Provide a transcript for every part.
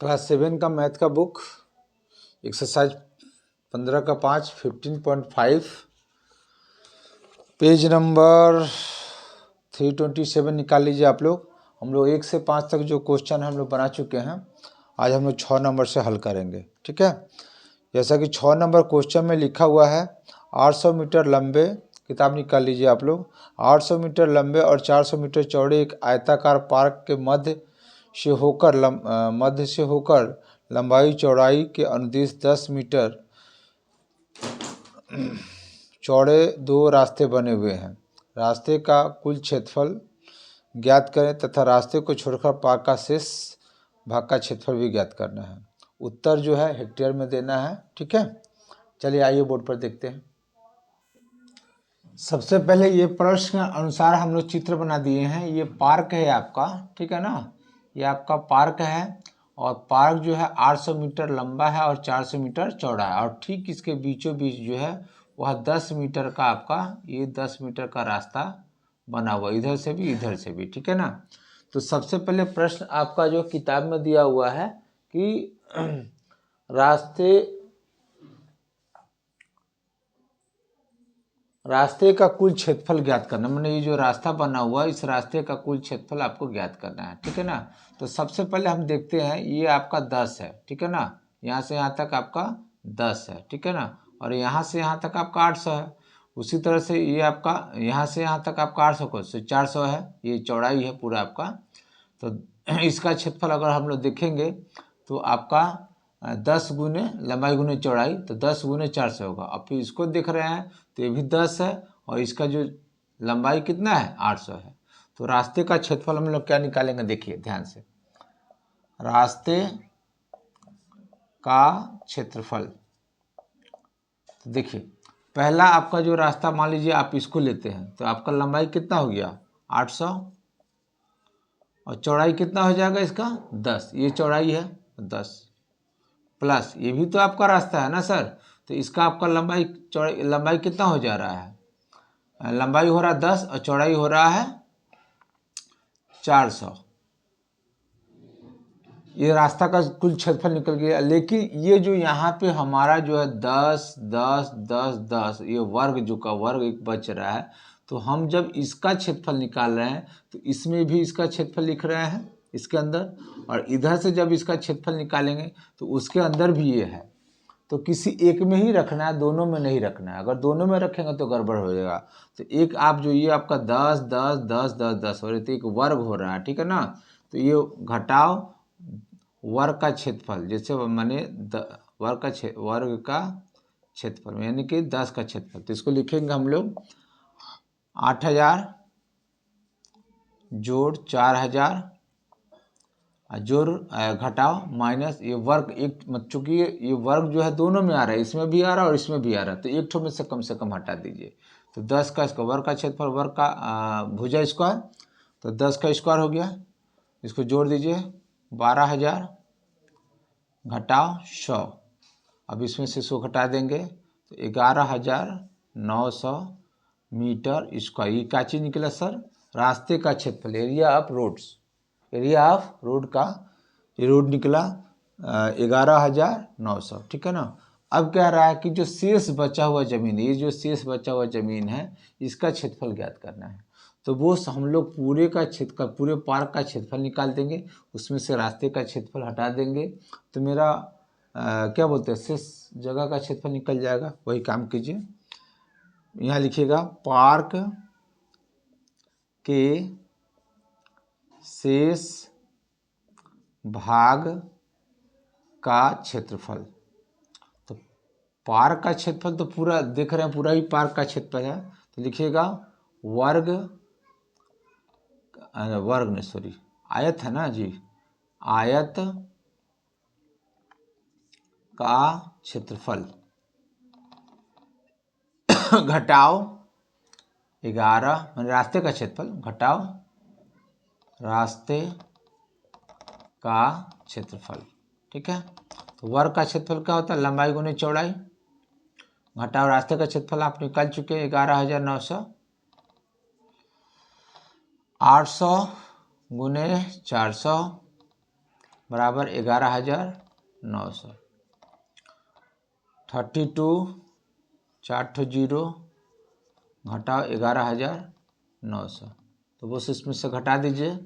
Class 7 का math का book exercise 15 का 5 15.5 पेज नंबर 327 निकाल लीजिए आप लोग। हम लोग 1 से 5 तक जो क्वेश्चन हम लोग बना चुके हैं, आज हम लोग 6 नंबर से हल करेंगे। ठीक है, जैसा कि 6 नंबर क्वेश्चन में लिखा हुआ है, 800 मीटर लंबे, किताब निकाल लीजिए आप लोग। 800 मीटर लंबे और 400 मीटर चौड़े एक आयताकार पार्क के मध्य से होकर लंबाई चौड़ाई के अनुदिश 10 मीटर चौड़े 2 रास्ते बने हुए हैं। रास्ते का कुल क्षेत्रफल ज्ञात करें तथा रास्ते को छोड़कर पार्क का शेष भाग का क्षेत्रफल भी ज्ञात करना है। उत्तर जो है हेक्टेयर में देना है। ठीक है, चलिए आइए बोर्ड पर देखते हैं। सबसे पहले ये प्रश्न अनुसार हम लोग चित्र बना दिए हैं। ये पार्क है आपका, ठीक है ना, ये आपका पार्क है और पार्क जो है 800 मीटर लंबा है और 400 मीटर चौड़ा है और ठीक इसके बीचों बीच जो है वह 10 मीटर का आपका ये 10 मीटर का रास्ता बना हुआ, इधर से भी इधर से भी। ठीक है ना, तो सबसे पहले प्रश्न आपका जो किताब में दिया हुआ है कि रास्ते का कुल क्षेत्रफल ज्ञात करना, मैंने ये जो रास्ता बना हुआ है इस रास्ते का कुल क्षेत्रफल आपको ज्ञात करना है। ठीक है ना, तो सबसे पहले हम देखते हैं, ये आपका 10 है। ठीक है ना, यहाँ से यहाँ तक आपका 10 है। ठीक है ना, और यहाँ से यहाँ तक आपका 800 है। उसी तरह से ये आपका यहाँ से यहाँ तक आपका 800 को 400 है, ये चौड़ाई है पूरा आपका। तो इसका क्षेत्रफल अगर हम लोग देखेंगे तो आपका 10 गुने लंबाई गुने चौड़ाई, तो 10 गुने 400 होगा। अब फिर इसको देख रहे हैं तो ये भी 10 है और इसका जो लंबाई कितना है 800 है। तो रास्ते का क्षेत्रफल हम लोग क्या निकालेंगे, देखिए ध्यान से, रास्ते का क्षेत्रफल। तो देखिए पहला आपका जो रास्ता मान लीजिए आप इसको लेते हैं तो आपका लंबाई कितना हो गया 800 और चौड़ाई कितना हो जाएगा इसका 10, ये चौड़ाई है 10 प्लस ये भी तो आपका रास्ता है ना सर, तो इसका आपका लंबाई कितना हो जा रहा है, लंबाई हो रहा है 10 और चौड़ाई हो रहा है 400। ये रास्ता का कुल क्षेत्रफल निकल गया। लेकिन ये जो यहाँ पे हमारा जो है 10 10 10 10 ये वर्ग जो का वर्ग एक बच रहा है, तो हम जब इसका क्षेत्रफल निकाल रहे हैं तो इसमें भी इसका क्षेत्रफल लिख रहे हैं इसके अंदर, और इधर से जब इसका क्षेत्रफल निकालेंगे तो उसके अंदर भी ये है। तो किसी एक में ही रखना है, दोनों में नहीं रखना है। अगर दोनों में रखेंगे तो गड़बड़ हो जाएगा। तो एक आप जो ये आपका 10 10 10 10 10 हो रही तो एक वर्ग हो रहा है। ठीक है ना, तो ये घटाव वर्ग का क्षेत्रफल, जैसे मैंने वर्ग का क्षेत्रफल यानी कि 10 का क्षेत्रफल, तो इसको लिखेंगे हम लोग 8000 जोड़ 4000 जोड़ घटाव माइनस ये वर्ग एक, चूंकि ये वर्ग जो है दोनों में आ रहा है, इसमें भी आ रहा है और इसमें भी आ रहा है, तो एक ठो में से कम हटा दीजिए। तो 10 का इसका वर्ग का क्षेत्रफल, वर्ग का भुजा स्क्वायर, तो 10 का स्क्वायर हो गया, इसको जोड़ दीजिए 12000 घटाव 100। अब इसमें से 100 घटा देंगे तो 11900 मीटर स्क्वायर। ये क्या चीज़ निकला सर, रास्ते का क्षेत्रफल, area of roads, area of road का ये रोड निकला 11900। ठीक है ना, अब कह रहा है कि जो शेष बचा हुआ ज़मीन, ये जो शेष बचा हुआ ज़मीन है इसका क्षेत्रफल ज्ञात करना है। तो वो हम लोग पूरे पार्क का क्षेत्रफल निकाल देंगे, उसमें से रास्ते का क्षेत्रफल हटा देंगे, तो मेरा क्या बोलते हैं शेष जगह का क्षेत्रफल निकल जाएगा। वही काम कीजिए, यहाँ लिखिएगा पार्क के शेष भाग का क्षेत्रफल। तो पार्क का क्षेत्रफल तो पूरा देख रहे हैं, पूरा ही पार्क का क्षेत्रफल है, तो लिखिएगा आयत है ना जी, आयत का क्षेत्रफल घटाव 11 मैंने रास्ते का क्षेत्रफल घटाव रास्ते का क्षेत्रफल। ठीक है, तो वर्ग का क्षेत्रफल क्या होता है, लंबाई गुने चौड़ाई घटाव रास्ते का क्षेत्रफल आप निकाल चुके हैं 11900, 800 गुने 400 बराबर 11,900। 32 4 ठो जीरो घटाओ 11,900, तो बस इसमें से घटा दीजिए।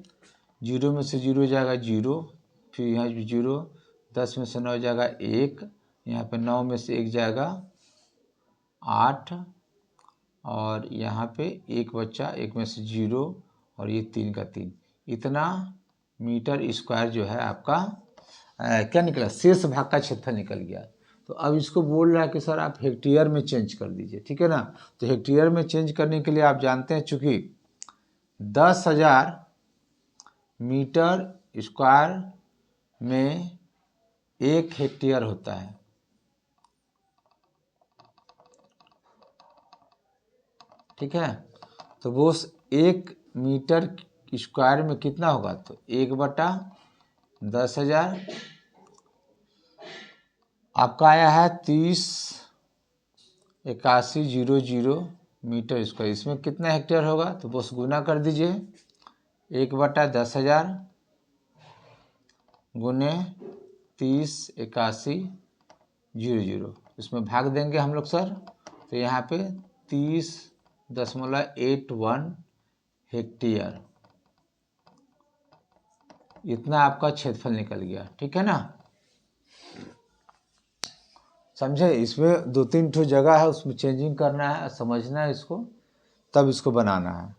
जीरो में से जीरो जाएगा जीरो, फिर यहाँ भी जीरो, 10 में से 9 जाएगा 1, यहाँ पे 9 में से 1 जाएगा 8, और यहाँ पे 1 बच्चा, 1 में से जीरो, और ये 3 का 3, इतना मीटर स्क्वायर जो है आपका क्या निकला, शेष भाग का क्षेत्रफल निकल गया। तो अब इसको बोल रहा है कि सर आप हेक्टेयर में चेंज कर दीजिए, ठीक है ना। तो हेक्टेयर में चेंज करने के लिए आप जानते हैं, चूंकि 10,000 मीटर स्क्वायर में 1 हेक्टेयर होता है, ठीक है। तो वो 1 मीटर स्क्वायर में कितना होगा, तो 1/10,000 आपका आया है 30,81,00 मीटर स्क्वायर। इसमें कितना हेक्टेयर होगा, तो बस गुना कर दीजिए, 1/10,000 गुने 30,81,00, इसमें भाग देंगे हम लोग सर, तो यहाँ पे 30.81 हेक्टेयर, इतना आपका क्षेत्रफल निकल गया, ठीक है ना। समझे, इसमें 2-3 ठो जगह है, उसमें चेंजिंग करना है, समझना है इसको, तब इसको बनाना है।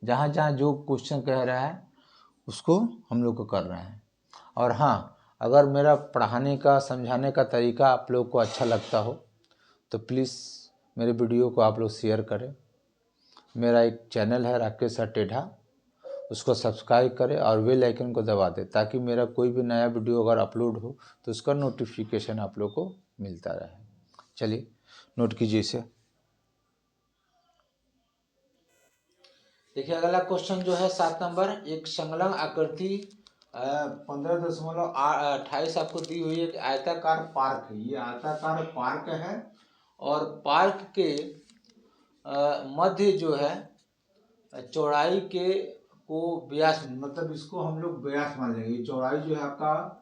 जहाँ जहाँ जो क्वेश्चन कह रहा है उसको हम लोग को करना है। और हाँ, अगर मेरा पढ़ाने का समझाने का तरीका आप लोग को अच्छा लगता हो तो प्लीज़ मेरे वीडियो को आप लोग शेयर करें। मेरा एक चैनल है राकेश सर टेढ़ा, उसको सब्सक्राइब करें और बेल आइकन को दबा दें, ताकि मेरा कोई भी नया वीडियो अगर अपलोड हो तो उसका नोटिफिकेशन आप लोग को मिलता रहे। चलिए नोट कीजिए इसे। देखिए अगला क्वेश्चन जो है 7 नंबर, एक संलग्न आकृति 15.28 आपको दी हुई है, आयताकार पार्क है। ये आयताकार पार्क है और पार्क के मध्य जो है चौड़ाई के को व्यास, मतलब इसको हम लोग व्यास मान लेंगे। चौड़ाई जो है आपका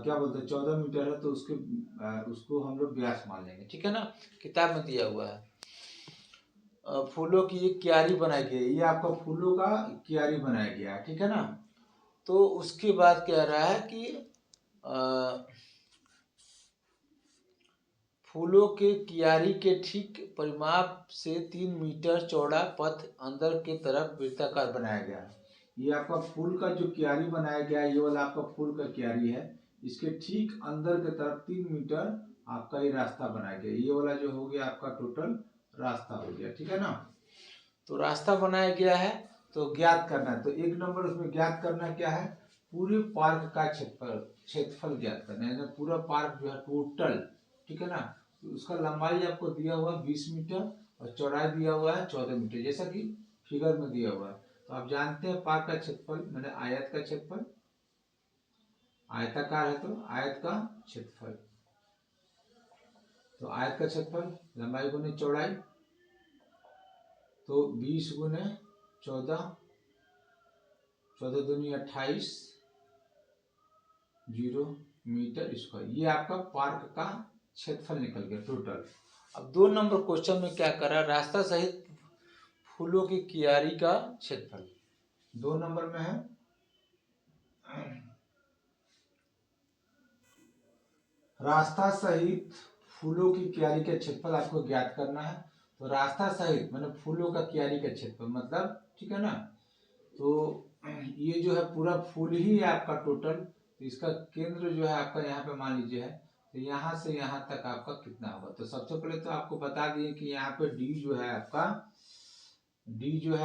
क्या बोलते हैं 14 मीटर है, तो उसको हम लोग व्यास मान लेंगे, ठीक है ना। किताब में दिया हुआ है। फूलों की एक क्यारी बनाई गई, ये आपका फूलों का क्यारी बनाया गया है, ठीक है ना। तो उसके बाद कह रहा है कि फूलों के क्यारी के ठीक परिमाप से 3 मीटर चौड़ा पथ अंदर के तरफ वृत्ताकार बनाया गया है। ये आपका फूल का जो क्यारी बनाया गया है, ये वाला आपका फूल का क्यारी है, इसके ठीक अंदर के तरफ 3 मीटर आपका ये रास्ता बनाया गया। ये वाला जो हो गया आपका टोटल रास्ता हो गया, ठीक है ना। तो रास्ता बनाया गया है, तो ज्ञात करना है। तो 1 नंबर उसमें ज्ञात करना क्या है, पूरे पार्क का क्षेत्रफल ज्ञात करना है, पूरा पार्क जो है टोटल, ठीक है ना। तो उसका लंबाई आपको दिया हुआ 20 मीटर और चौड़ाई दिया हुआ है 14 मीटर, जैसा कि फिगर में दिया हुआ है। तो आप जानते हैं पार्क का क्षेत्रफल मैंने आयत का क्षेत्रफल, आयताकार है तो आयत का क्षेत्रफल, तो आयत का क्षेत्रफल लंबाई गुने चौड़ाई, तो 20 गुने 14, 14 दूनी 28 0 मीटर स्क्वायर, ये आपका पार्क का क्षेत्रफल निकल गया टोटल। अब 2 नंबर क्वेश्चन में क्या कर रहा है, रास्ता सहित फूलों की क्यारी का क्षेत्रफल। 2 नंबर में है रास्ता सहित फूलों की क्यारी का क्षेत्रफल आपको ज्ञात करना है। तो रास्ता सहित मैंने फूलों का क्यारी का क्षेत्रफल मतलब, ठीक है ना। तो ये जो है पूरा फूल ही है आपका टोटल, तो इसका केंद्र जो है आपका यहाँ पे मान लीजिए है, तो यहाँ से यहाँ तक आपका कितना होगा। तो सबसे पहले तो आपको बता दिए कि यहाँ पे डी जो है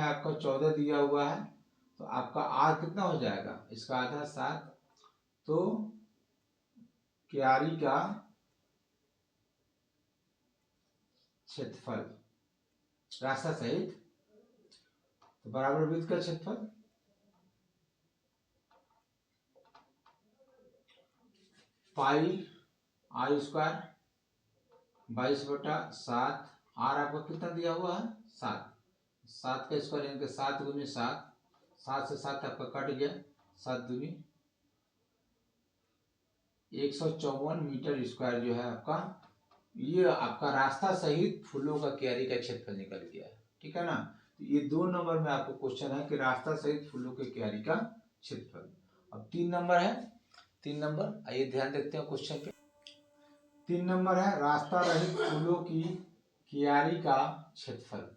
आपका 14 दिया हुआ है, तो आपका आर कितना हो जाएगा, इसका आधा 7, तो क्यारी का क्षेत्रफल रास्ता सहित, तो बराबर वृत्त का क्षेत्रफल पाई आर स्क्वायर 22/7, आर आपका कितना दिया हुआ है 7, 7 का स्क्वायर यानी कि 7 गुने 7, 7 से 7 आपका कट गया, 7 दूनी 154 मीटर स्क्वायर जो है आपका, ये आपका रास्ता सहित फूलों का क्यारी का क्षेत्रफल निकल गया है। ठीक है ना। तो ये 2 नंबर में आपको क्वेश्चन है कि रास्ता सहित फूलों के क्यारी का क्षेत्रफल। अब 3 नंबर है, 3 नंबर आइए ध्यान देखते हैं क्वेश्चन पे। 3 नंबर है रास्ता रहित फूलों की क्यारी का क्षेत्रफल।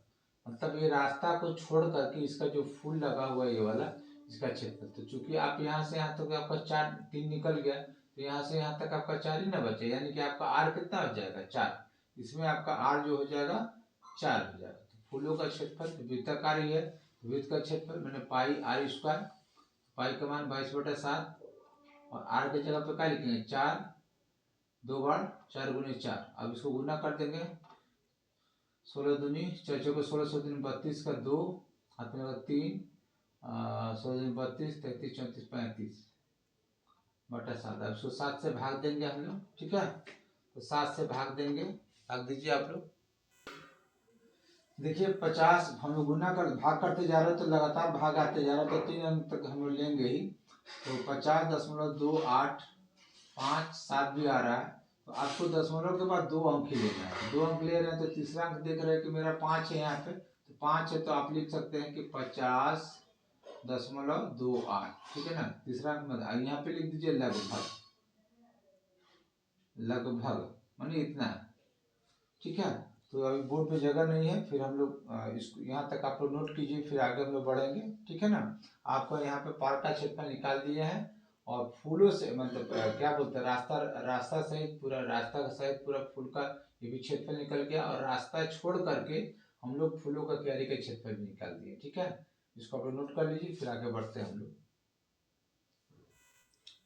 मतलब ये रास्ता को छोड़ करके इसका जो फूल लगा हुआ है ये वाला, इसका क्षेत्रफल। तो चूंकि आप यहाँ से यहाँ तक आपका 4 3 निकल गया, तो यहाँ से यहाँ तक आपका 4 ही ना बचे, यानी कि आपका आर कितना हो जाएगा 4। इसमें आपका आर जो हो जाएगा 4 हो जाएगा। तो फूलों का क्षेत्रफल वृत्ताकार ही है, वृत्त का क्षेत्रफल मैंने पाई आर स्क्वायर, पाई का मान 22/7 और आर की जगह पे क्या लिखेंगे 4, 2 बार 4 गुने 4। अब इसको गुना कर देंगे, 16 दूनी 4 चौके 16, 16 दूनी 32 का 2, हाथ में 3, 16 दूनी 32, 33 34 35 बटा 7। अब इसको 7 से भाग देंगे हम लोग। ठीक है, तो 7 से भाग देंगे, भाग दीजिए आप लोग। देखिए 50 हम लोग गुना कर भाग करते जा रहे हैं तो लगातार भाग आते जा रहे हैं, तो 3 अंक तक हम लोग लेंगे ही। तो 50.28 5 7 भी आ रहा है, तो आपको दशमलव के बाद 2 अंक ही लेना है। 2 अंक ले रहे हैं तो तीसरा अंक देख रहे हैं कि मेरा 5 है यहाँ पे, तो 5 है तो आप लिख सकते हैं कि 50.28। ठीक है ना। तीसरा अंक यहाँ पे लिख दीजिए लगभग, लगभग माने इतना। ठीक है, तो अभी बोर्ड पे जगह नहीं है, फिर हम लोग इसको यहाँ तक आप लोग नोट कीजिए, फिर आगे हम लोग बढ़ेंगे। ठीक है ना। आपको यहाँ पे पार्क का क्षेत्रफल निकाल दिए हैं, और फूलों से मतलब क्या बोलते हैं रास्ता सहित पूरा, रास्ता सहित पूरा फूल का ये भी क्षेत्रफल निकल गया, और रास्ता छोड़ करके हम लोग फूलों का क्यारी का क्षेत्रफल भी निकाल दिए। ठीक है, इसको आप लोग नोट कर लीजिए, फिर आगे बढ़ते हैं हम लोग।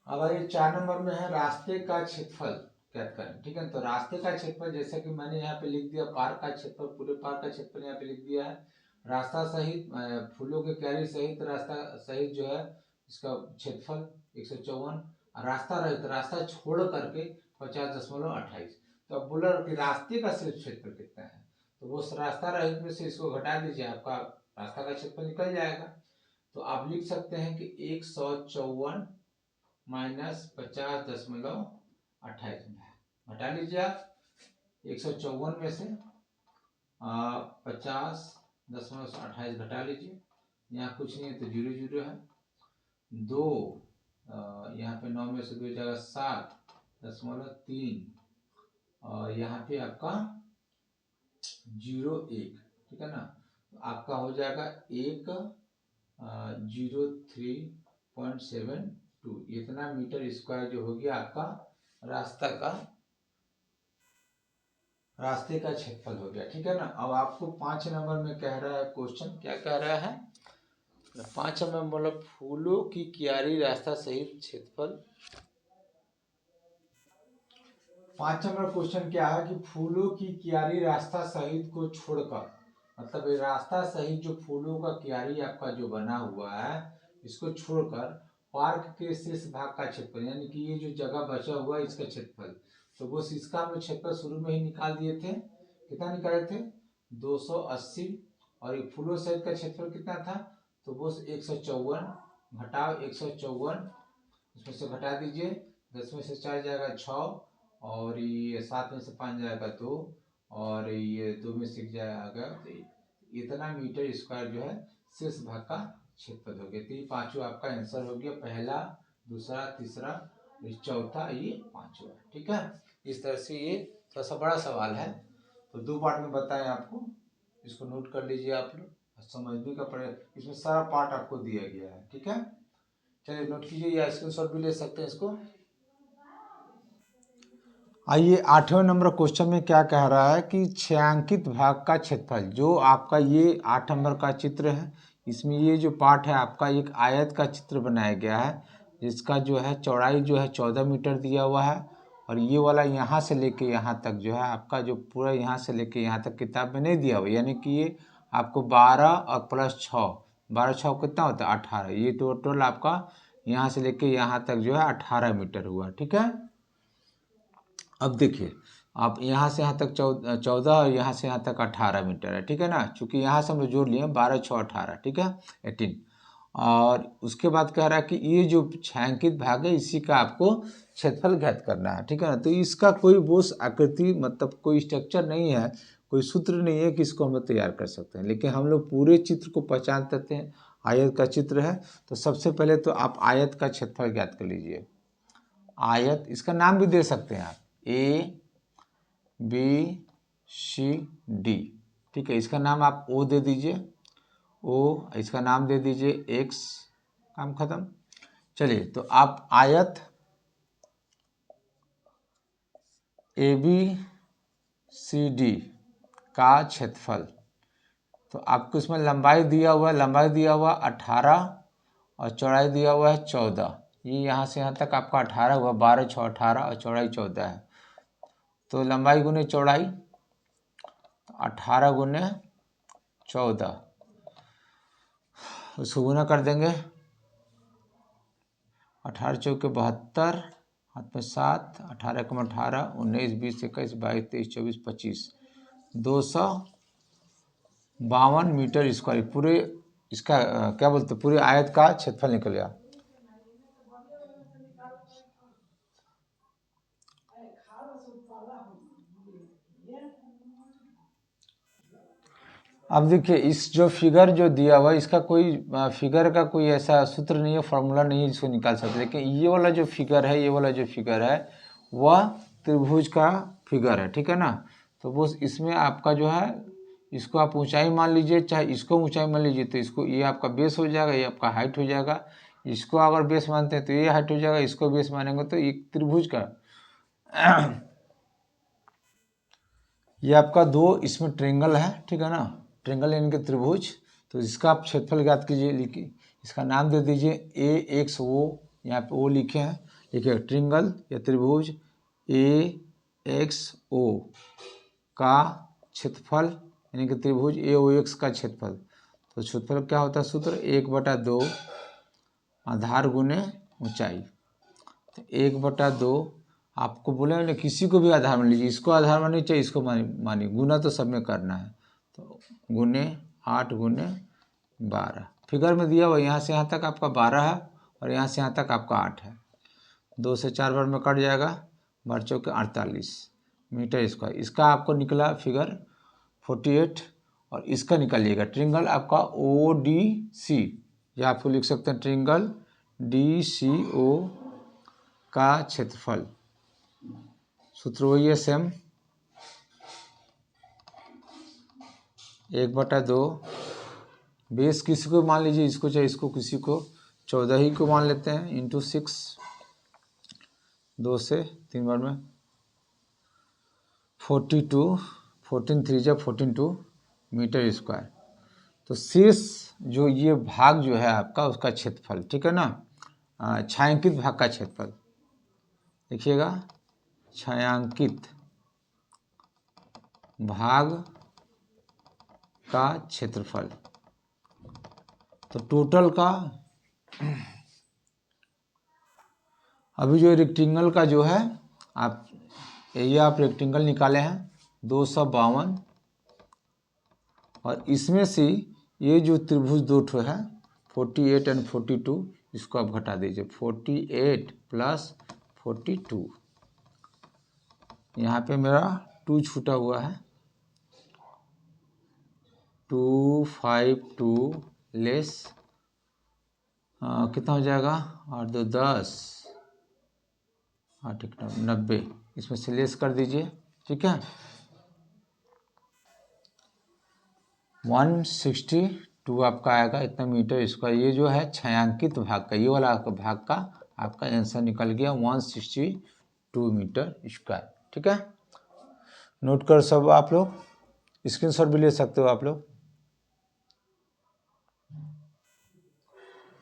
अब ये 4 नंबर में है रास्ते का क्षेत्रफल ज्ञात करें। ठीक है, तो रास्ते का क्षेत्रफल जैसे कि मैंने यहाँ पे लिख दिया पार्क का क्षेत्रफल, पूरे पार्क का क्षेत्रफल यहाँ पे लिख दिया है। रास्ता सहित फूलों के क्यारी सहित रास्ता सहित जो है इसका क्षेत्रफल 154, रास्ता रहित रास्ता छोड़ करके 50.28। तो अब बोला कि रास्ते का सिर्फ क्षेत्रफल कितना है, तो वो रास्ता रहित में से इसको घटा दीजिए, आपका रास्ता का क्षेत्रफल निकल जाएगा। तो आप लिख सकते हैं कि 154 माइनस 50.28 घटा लीजिए आप। 154 में से 50.28 घटा लीजिए, यहाँ कुछ नहीं है तो 0 0 है। 2 यहाँ पे 9 में से 2 जाएगा 7.3, और यहाँ पे आपका 0 1। ठीक है ना, तो आपका हो जाएगा 103.72। इतना मीटर स्क्वायर जो हो गया आपका रास्ते का क्षेत्रफल हो गया। ठीक है ना। अब आपको 5 नंबर में कह रहा है क्वेश्चन, क्या कह रहा है 5 नंबर में, बोला फूलों की क्यारी रास्ता सहित क्षेत्रफल। 5 नंबर क्वेश्चन क्या है कि फूलों की क्यारी रास्ता सहित को छोड़कर, मतलब ये रास्ता सहित जो फूलों का क्यारी आपका जो बना हुआ है इसको छोड़कर पार्क के शेष भाग का क्षेत्रफल, यानी कि ये जो जगह बचा हुआ है इसका क्षेत्रफल। तो वो इसका हम क्षेत्रफल शुरू में ही निकाल दिए थे, कितना निकाले थे 280, और ये फूलों सहित का क्षेत्रफल कितना था, तो वो 154 घटाओ 154, उसमें से घटा दीजिए, 10 में से 4 जाएगा 6, और ये 7 में से 5 जाएगा 2, और ये 2 में से 1 जाएगा, तो इतना मीटर स्क्वायर जो है शेष भाग का क्षेत्रफल हो गया। तो ये पांचवा आपका आंसर हो गया, पहला, दूसरा, तीसरा, चौथा, ये पांचवा। ठीक है, इस तरह से ये थोड़ा सा बड़ा सवाल है, तो 2 पार्ट में बताएं आपको, इसको नोट कर लीजिए आप लोग, समझने का पड़ेगा, इसमें सारा पार्ट आपको दिया गया है। ठीक है, चलिए नोट कीजिए या स्क्रीनशॉट भी ले सकते हैं इसको। आइए 8वें नंबर क्वेश्चन में क्या कह रहा है कि छायांकित भाग का क्षेत्रफल, जो आपका ये 8 नंबर का चित्र है, इसमें ये जो पार्ट है आपका एक आयत का चित्र बनाया गया है, जिसका जो है चौड़ाई जो है 14 मीटर दिया हुआ है, और ये वाला यहाँ से लेके यहाँ तक जो है आपका जो पूरा यहाँ से लेके यहाँ तक किताब में नहीं दिया हुआ, यानी कि ये आपको 12 और प्लस 6, 12 6 कितना होता है 18, ये टोटल आपका यहाँ से लेके यहाँ तक जो है 18 मीटर हुआ। ठीक है, अब देखिए आप यहाँ से यहाँ तक 14 और यहाँ से यहाँ तक 18 मीटर है। ठीक है ना, चूँकि यहाँ से हम लोग जोड़ लिए 12 6 18, ठीक है 18, और उसके बाद कह रहा है कि ये जो छायांकित भाग है इसी का आपको क्षेत्रफल ज्ञात करना है, ठीक है ना। तो इसका कोई बोस आकृति मतलब कोई स्ट्रक्चर नहीं है, कोई सूत्र नहीं है कि इसको हम लोग तैयार कर सकते हैं, लेकिन हम लोग पूरे चित्र को पहचान सकते हैं। आयत का चित्र है तो सबसे पहले तो आप आयत का क्षेत्रफल ज्ञात कर लीजिए। आयत, इसका नाम भी दे सकते हैं आप, ए बी सी डी, ठीक है। इसका नाम आप ओ दे दीजिए, ओ, इसका नाम दे दीजिए एक्स, काम खत्म। चलिए, तो आप आयत ए बी सी डी का क्षेत्रफल, तो आपको इसमें लंबाई दिया हुआ है, लंबाई दिया हुआ 18 और चौड़ाई दिया हुआ है 14। ये यहाँ से यहाँ तक आपका 18 हुआ, 12 6 18 और चौड़ाई 14 है। तो लंबाई गुने चौड़ाई, 18 गुने 14, उसको गुना कर देंगे। 18 चौके 72, हाथ में 7, 18 कम 18, 19 20 21 22 23 24 25, 252 मीटर स्क्वायर पूरे इसका क्या बोलते पूरे आयत का क्षेत्रफल निकल गया। अब देखिए, इस जो फिगर जो दिया हुआ है इसका कोई फिगर का कोई ऐसा सूत्र नहीं है, फॉर्मूला नहीं है जिसको निकाल सकते, लेकिन ये वाला जो फिगर है, ये वाला जो फिगर है वह त्रिभुज का फिगर है, ठीक है ना। तो वो इसमें आपका जो है, इसको आप ऊंचाई मान लीजिए, चाहे इसको ऊंचाई मान लीजिए, तो इसको ये आपका बेस हो जाएगा, ये आपका हाइट हो जाएगा। इसको अगर बेस मानते हैं तो ये हाइट हो जाएगा, इसको बेस मानेंगे तो ये त्रिभुज का ये आपका दो इसमें ट्रेंगल है, ठीक है ना, ट्रेंगल यानी कि त्रिभुज। तो इसका आप क्षेत्रफल ज्ञात कीजिए, लिखिए, इसका नाम दे दीजिए ए एक्स ओ, यहाँ पे ओ लिखे हैं, लिखिए ट्रेंगल या त्रिभुज ए एक्स ओ का क्षेत्रफल यानी कि त्रिभुज ए ओ एक्स का क्षेत्रफल। तो क्षेत्रफल क्या होता है सूत्र, 1/2 आधार गुने ऊंचाई। तो 1/2 आपको बोले ना, किसी को भी आधार मान लीजिए, इसको आधार मानिए चाहे इसको मानिए, गुना तो सब में करना है। तो गुने 8 गुने 12, फिगर में दिया हुआ यहाँ से यहाँ तक आपका 12 है और यहाँ से यहाँ तक आपका 8 है। 2 से 4 बार में कट जाएगा, 12 चौके 48 मीटर स्क्वायर। इसका आपको निकला फिगर 48। और इसका निकालिएगा ट्रिंगल आपका ओ डी सी, या आपको लिख सकते हैं ट्रिंगल डी सी ओ का क्षेत्रफल। सूत्र वही है सेम, 1/2 बेस किसी को मान लीजिए, इसको चाहे इसको, किसी को 14 ही को मान लेते हैं, इंटू 6, 2 से 3 बार में 42, 14 3 जा 42 मीटर स्क्वायर। तो शेष जो ये भाग जो है आपका उसका क्षेत्रफल, ठीक है ना, छायांकित भाग का क्षेत्रफल देखिएगा, छायांकित भाग का क्षेत्रफल। तो टोटल का अभी जो रेक्टेंगल का जो है, आप ये आप रेक्टेंगल निकाले हैं 252, और इसमें से ये जो त्रिभुज दो ठो है 48 एंड 42, इसको आप घटा दीजिए, 48 प्लस 42, यहाँ पे मेरा 2 छूटा हुआ है, 252 लेस कितना हो जाएगा, 8 2 10, 8 1 90, इसमें से लेस कर दीजिए, ठीक है। 162 आपका आएगा, इतना मीटर स्क्वायर। ये जो है छायांकित भाग का, ये वाला भाग का आपका आंसर निकल गया 162 मीटर स्क्वायर, ठीक है। नोट कर सब आप लोग, स्क्रीनशॉट भी ले सकते हो आप लोग।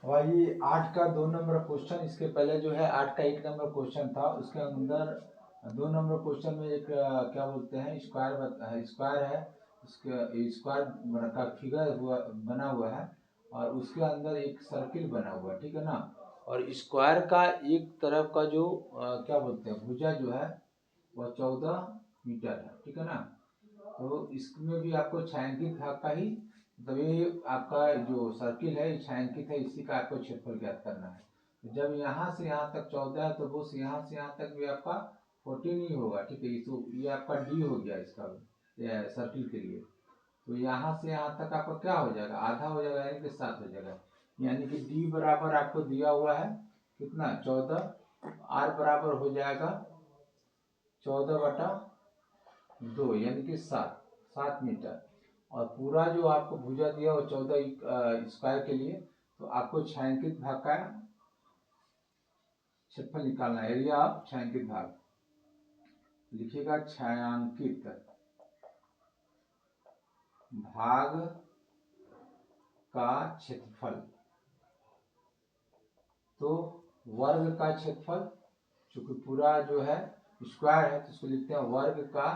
और ये 8 का 2 नंबर क्वेश्चन, इसके पहले जो है 8 का 1 नंबर क्वेश्चन था, उसके अंदर 2 नंबर क्वेश्चन में एक क्या बोलते हैं स्क्वायर है, उसके स्क्वायर का फिगर बना हुआ है, और उसके अंदर एक सर्किल बना हुआ है, ठीक है ना। और स्क्वायर का एक तरफ का जो क्या बोलते हैं भुजा जो है वह 14 मीटर है, ठीक है ना। तो इसमें भी आपको छायांकित भाग का ही मतलब ये आपका जो सर्किल है छायांकित है, इसी का आपको क्षेत्रफल ज्ञात करना है। तो जब यहाँ से यहाँ तक 14 है तो बस यहाँ से यहाँ तक भी आपका 14 ही होगा, ठीक है। तो ये आपका डी हो गया इसका सर्किल के लिए। तो यहाँ से यहाँ तक आपका क्या हो जाएगा, आधा हो जाएगा, यानी कि 7 हो जाएगा। यानी कि डी बराबर आपको दिया हुआ है कितना 14, आर बराबर हो जाएगा 14/2 यानी कि 7 मीटर। और पूरा जो आपको भुजा दिया वो 14 स्क्वायर के लिए, तो आपको छायांकित भाग का क्षेत्रफल निकालना है। एरिया ऑफ छायांकित भाग लिखिएगा, छायांकित भाग का क्षेत्रफल। तो वर्ग का क्षेत्रफल, चूंकि पूरा जो है स्क्वायर है तो इसको लिखते हैं वर्ग का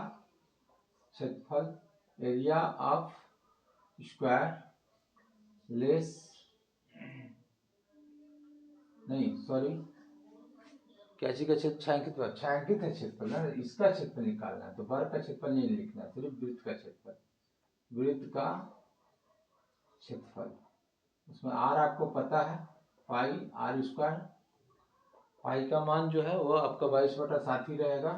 क्षेत्रफल, एरिया ऑफ स्क्वायर लेस, नहीं सॉरी, क्या चीज का क्षेत्र, छायांकित, छायांकित है क्षेत्रफल ना, इसका क्षेत्रफल निकालना है। तो वर्ग का क्षेत्रफल नहीं लिखना है, सिर्फ वृत्त का क्षेत्रफल, वृत्त का क्षेत्रफल। उसमें आर आपको पता है, पाई आर स्क्वायर, पाई का मान जो है वो आपका 22/7 ही रहेगा।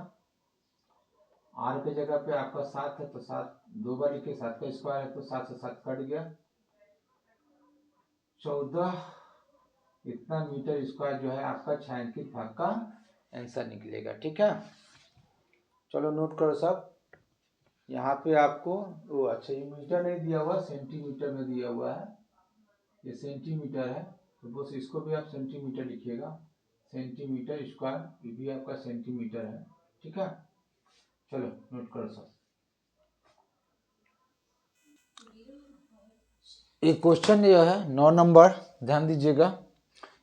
आर के जगह पे आपका 7 है तो 7 दो बार लिखे, 7 का स्क्वायर है तो 7 से 7 कट गया, 14 इतना मीटर स्क्वायर जो है आपका छायांकित भाग का आंसर निकलेगा, ठीक है। चलो नोट करो सब। यहाँ पे आपको वो, अच्छा ये मीटर नहीं दिया हुआ, सेंटीमीटर में दिया हुआ है, ये सेंटीमीटर है तो बस इसको भी आप सेंटीमीटर लिखिएगा, सेंटीमीटर स्क्वायर, ये भी आपका सेंटीमीटर है, ठीक है। चलो नोट करो सब। एक क्वेश्चन जो है 9 नंबर, ध्यान दीजिएगा।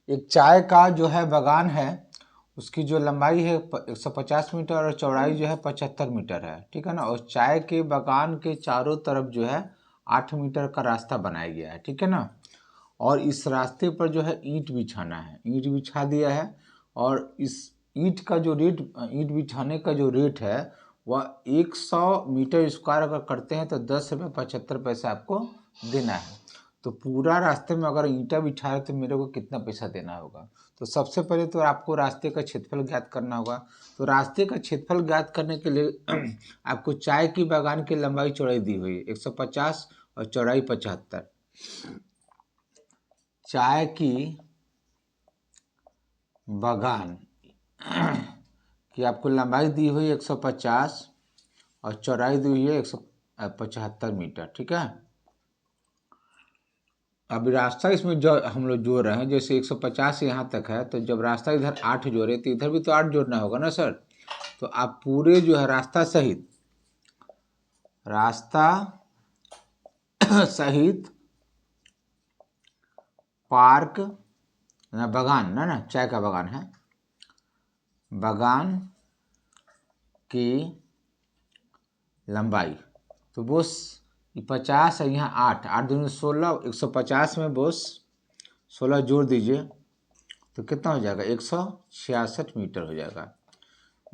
एक चाय का जो है बागान है, उसकी जो लंबाई है 150 मीटर और चौड़ाई जो है 75 मीटर है, ठीक है ना। और चाय के बागान के चारों तरफ जो है 8 मीटर का रास्ता बनाया गया है, ठीक है ना। और इस रास्ते पर जो है ईंट बिछाना है, ईंट बिछा दिया है। और इस ईंट का जो रेट, ईंट बिछाने का जो रेट है वह 100 मीटर स्क्वायर अगर करते हैं तो 10.75 आपको देना है। तो पूरा रास्ते में अगर ईंटा बिछा रहे तो मेरे को कितना पैसा देना होगा। तो सबसे पहले तो आपको रास्ते का क्षेत्रफल ज्ञात करना होगा। तो रास्ते का क्षेत्रफल ज्ञात करने के लिए आपको चाय की बागान की लंबाई चौड़ाई दी हुई है 150 और चौड़ाई 75। चाय की बागान की आपको लंबाई दी हुई 150 और चौड़ाई दी हुई है 175 मीटर, ठीक है। अब रास्ता इसमें जो हम लोग जोड़ रहे हैं, जैसे 150 यहाँ तक है तो जब रास्ता इधर 8 जोड़े तो इधर भी तो 8 जोड़ना होगा ना सर। तो आप पूरे जो है रास्ता सहित पार्क ना बागान ना चाय का बागान है, बागान की लंबाई, तो बोस 50 है, यहाँ 8 दूनी 16, 150 में बोस 16 जोड़ दीजिए तो कितना हो जाएगा 166 मीटर हो जाएगा।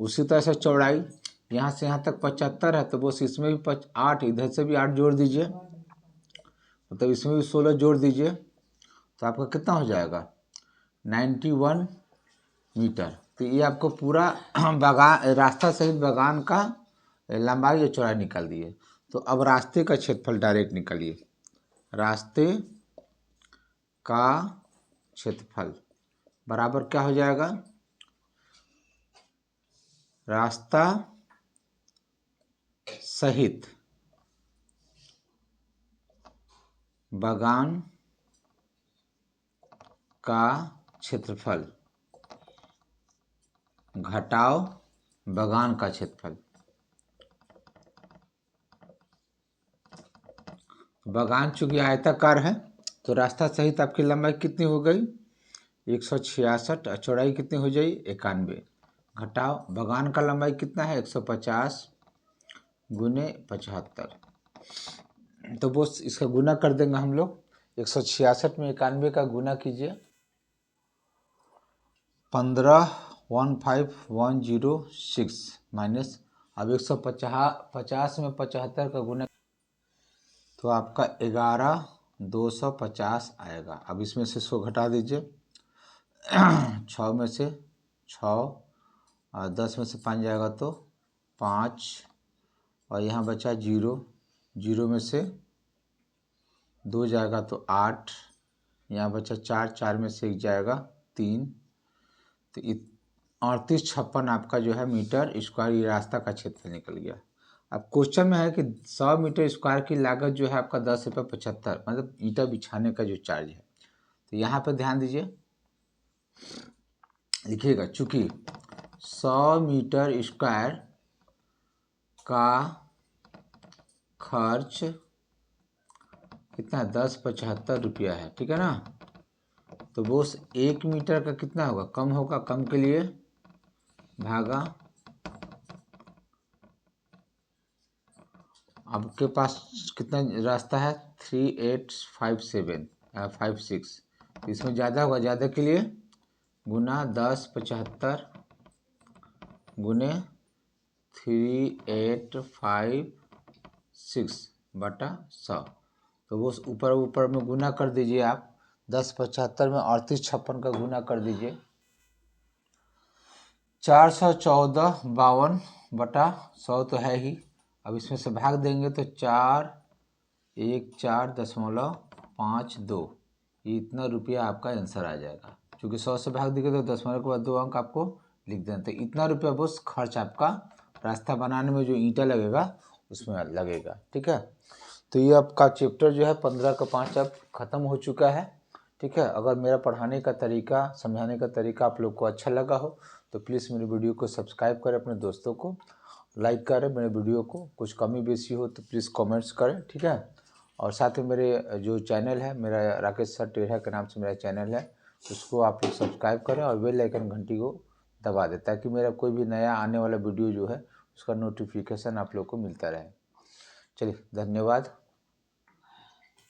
उसी तरह से चौड़ाई यहाँ से यहाँ तक 75 है तो बोस इसमें भी 8, इधर से भी 8 जोड़ दीजिए, मतलब इसमें भी 16 जोड़ दीजिए तो आपका कितना हो जाएगा 91 मीटर। तो ये आपको पूरा बागान, रास्ता सहित बागान का लंबाई और चौड़ाई निकाल दिए। तो अब रास्ते का क्षेत्रफल डायरेक्ट निकालिए, रास्ते का क्षेत्रफल बराबर क्या हो जाएगा, रास्ता सहित बागान का क्षेत्रफल घटाओ बागान का क्षेत्रफल। बागान चूंकि आयताकार है तो रास्ता सहित आपकी लंबाई कितनी हो गई 166 और चौड़ाई कितनी हो जाई 91, घटाओ बागान का लंबाई कितना है 150 गुने 75। तो वो इसका गुना कर देंगे हम लोग, 166 में 91 का गुना कीजिए, 15,15,106 माइनस, अब 150 में 75 का गुना तो आपका 11,250 आएगा। अब इसमें से 100 घटा दीजिए। 6 में से 6 और 10 में से 5 जाएगा तो 5 और यहाँ बचा 0, 0 में से 2 जाएगा तो 8, यहाँ बचा 4, 4 में से 1 जाएगा 3, तो 3856 आपका जो है मीटर स्क्वायर ये रास्ता का क्षेत्र निकल गया। अब क्वेश्चन में है कि 100 मीटर स्क्वायर की लागत जो है आपका 10,75 मतलब ईंटा बिछाने का जो चार्ज है। तो यहाँ पर ध्यान दीजिए, लिखिएगा चूँकि 100 मीटर स्क्वायर का खर्च कितना 10,75 रुपया है, ठीक है ना। तो वो 1 मीटर का कितना होगा, कम होगा, कम के लिए भागा आपके पास कितना रास्ता है 3857 इसमें ज़्यादा होगा, ज़्यादा के लिए गुना 10,75 गुने 3856 बटा 100। तो वो ऊपर ऊपर में गुना कर दीजिए आप, 10,75 में 3856 का गुना कर दीजिए, 414,52 बटा 100 तो है ही। अब इसमें से भाग देंगे तो 414.52 ये इतना रुपया आपका आंसर आ जाएगा। क्योंकि 100 से भाग देंगे तो दशमलव के बाद 2 अंक आपको लिख देना। तो इतना रुपया बस खर्च आपका रास्ता बनाने में जो ईंटा लगेगा उसमें लगेगा, ठीक है। तो ये आपका चैप्टर जो है 15 का 5 अब ख़त्म हो चुका है, ठीक है। अगर मेरा पढ़ाने का तरीका, समझाने का तरीका आप लोग को अच्छा लगा हो तो प्लीज़ मेरे वीडियो को सब्सक्राइब करें, अपने दोस्तों को लाइक करें मेरे वीडियो को, कुछ कमी बेसी हो तो प्लीज़ कमेंट्स करें, ठीक है। और साथ में मेरे जो चैनल है मेरा राकेश सर टेढ़ा के नाम से मेरा चैनल है, उसको आप लोग सब्सक्राइब करें और बेल आइकन घंटी को दबा दें ताकि मेरा कोई भी नया आने वाला वीडियो जो है उसका नोटिफिकेशन आप लोग को मिलता रहे। चलिए धन्यवाद।